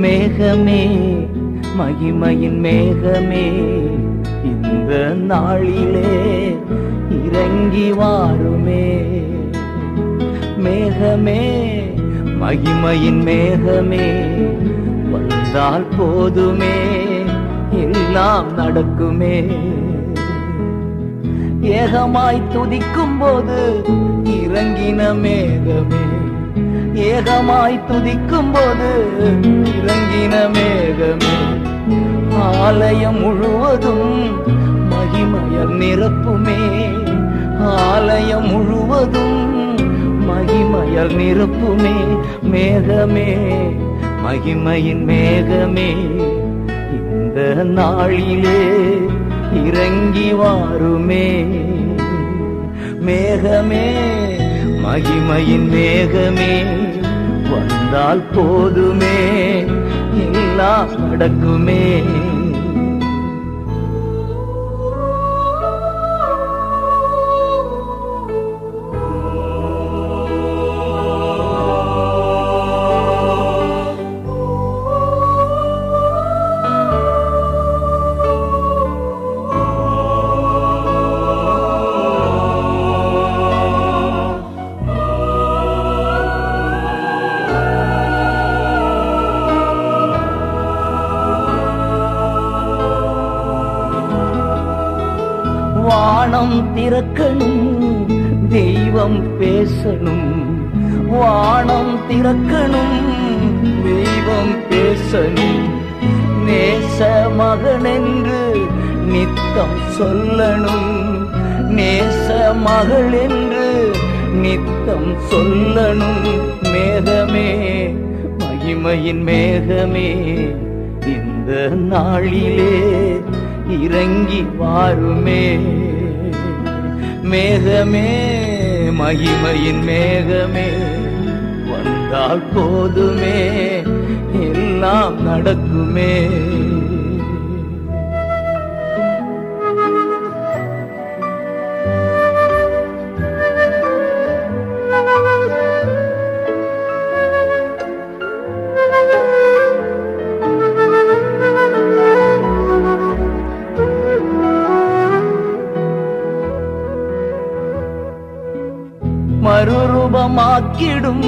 மேகமே மகிமையின் மேகமே இந்த நாளிலே இறங்கி வாருமே. மேகமே மகிமையின் மேகமே வந்தால் போதுமே எல்லாம் நடக்குமே. ஏகமாய் துதிக்கும் போது இறங்கின மேகமே, ஏகமாய் துதிக்கும் போது இறங்கின மேகமே. ஆலயம் முழுவதும் மகிமையால் நிரப்புமே, ஆலயம் முழுவதும் மகிமையால் நிரப்புமே. மேகமே மகிமையின் மேகமே இந்த நாளிலே இறங்கி வாருமே. மேகமே மகிமையின் மேகமே வந்தால் போதுமே எல்லாம் நடக்குமே. வானம் திறக்கணும், தெய்வம் பேசணும். வானம் திறக்கணும், தெய்வம் பேசணும். நேச மகனென்று நித்தம் சொல்லணும், நேச மகள் என்று நித்தம் சொல்லணும். மேகமே மகிமையின் மேகமே இந்த நாளிலே இறங்கி வாருமே. மேகமே மகிமையின் மேகமே வந்தால் போதுமே எல்லாம் நடக்குமே. மறுரூபமாக்கிடும்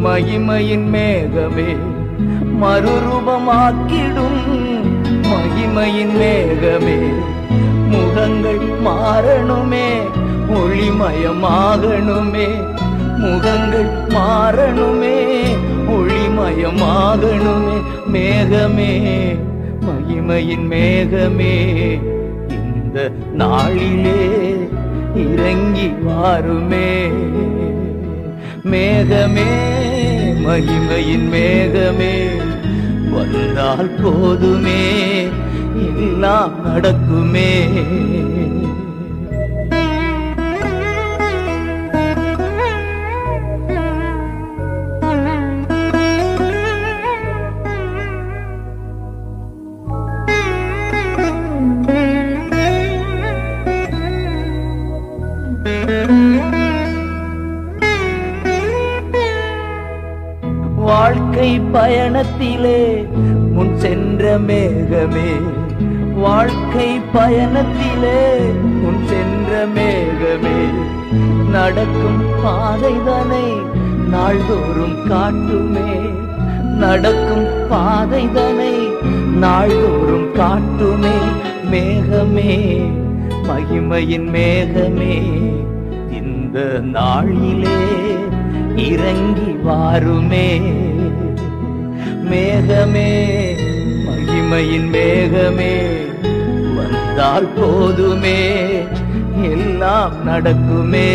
மகிமையின் மேகமே, மறுரூபமாக்கிடும் மகிமையின் மேகமே. முகங்கள் மாறணுமே, ஒளிமயமாகணுமே. முகங்கள் மாறணுமே, ஒளிமயமாகணுமே. மேகமே மகிமையின் மேகமே இந்த நாளிலே இறங்கி வாருமே. மேகமே மகிமையின் மேகமே வந்தால் போதுமே எல்லாம் நடக்குமே. வாழ்க்கை பயணத்திலே முன் சென்ற மேகமே, வாழ்க்கை பயணத்திலே முன் சென்ற மேகமே. நடக்கும் பாதைதனை நாள்தோறும் காட்டுமே, நடக்கும் பாதைதனை நாள்தோறும் காட்டுமே. மேகமே மகிமையின் மேகமே இந்த நாளிலே இறங்கி வாருமே. மேகமே மகிமையின் மேகமே வந்தால் போதுமே எல்லாம் நடக்குமே.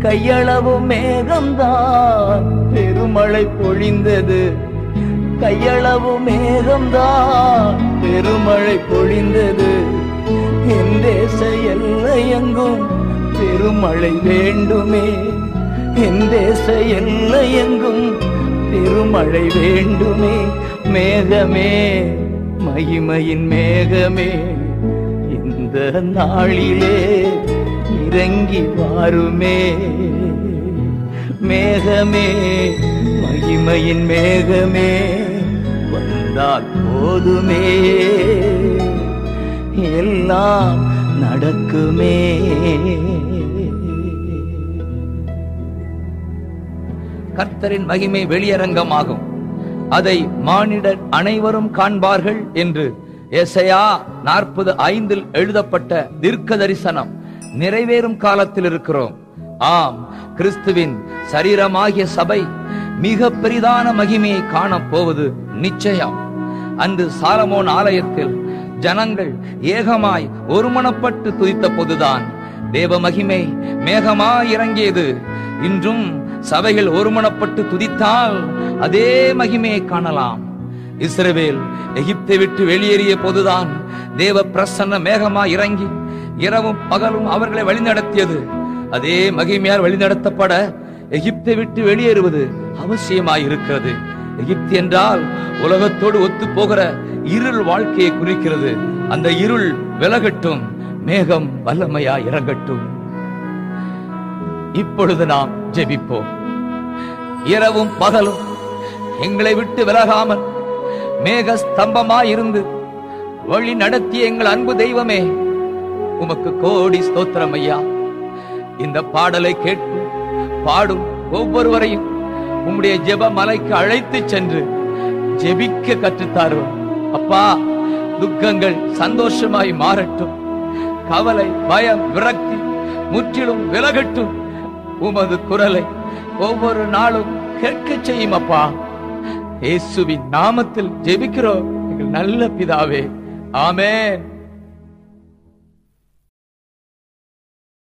கையளவு மேகம்தான் பெருமழை பொழிந்தது, கையளவு மேகம்தான் பெருமழை பொழிந்தது. என் தேச எல்லையெங்கும் பெருமழை வேண்டுமே, என் தேச எல்லையெங்கும் பெருமழை வேண்டுமே. மேகமே, மகிமையின் மேகமே, இந்த நாளிலே இறங்கி வாருமே. மேகமே, மகிமையின் மேகமே, வந்தால் போதுமே, எல்லாம் நடக்குமே. கர்த்தரின் மகிமை வெளியரங்கமாகும், அதை மானிடர் அனைவரும் காண்பார்கள் என்று எசையா 40:5 எழுதப்பட்ட தீர்க்க தரிசனம் நிறைவேறும் காலத்தில் இருக்கிறோம். ஆம், கிறிஸ்துவின் சரீரமாகிய சபை மிக பெரிதான மகிமையை காணப்போவது நிச்சயம். அன்று சாலமோன் ஆலயத்தில் ஜனங்கள் ஏகமாய் ஒருமனப்பட்டு துதித்த போதுதான் தேவ மகிமை மேகமாய் இறங்கியது. இன்றும் சபைகள் ஒருமனப்பட்டு துதித்தால் அதே மகிமையை காணலாம். இஸ்ரவேல் எகிப்தை விட்டு வெளியேறிய போதுதான் தேவ பிரசன்ன மேகமாய் இறங்கி இரவும் பகலும் அவர்களை வழிநடத்தியது. அதே மகிமையால் வழிநடத்தப்பட எகிப்தை விட்டு வெளியேறுவது அவசியமாய் இருக்கிறது. எகிப்து என்றால் உலகத்தோடு ஒத்து போகிற இருள் வாழ்க்கையை குறிக்கிறது. அந்த இருள் விலகட்டும், மேகம் வல்லமையாய் இறங்கட்டும். இப்பொழுது நாம் ஜெபிப்போம். இரவும் பகலும் எங்களை விட்டு விலகாமல் மேக ஸ்தம்பமாய் இருந்து வழி நடத்திய எங்கள் அன்பு தெய்வமே, உமக்கு கோடி ஸ்தோத்திரம் ஐயா. இந்த பாடலை கேட்கும் பாடும் ஒவ்வொருவரையும் உம்முடைய ஜெப மலைக்கு அழைத்து சென்று ஜெபிக்க கற்றுத்தாரும் அப்பா. துக்கங்கள் சந்தோஷமாய் மாறட்டும், கவலை, பயம், விரக்தி முற்றிலும் விலகட்டும். உமது குரலை ஒவ்வொரு நாளும் கேட்க செய்யும் அப்பா. இயேசுவின் நாமத்தில் ஜெபிக்கிறோம் எங்கள் நல்ல பிதாவே, ஆமென்.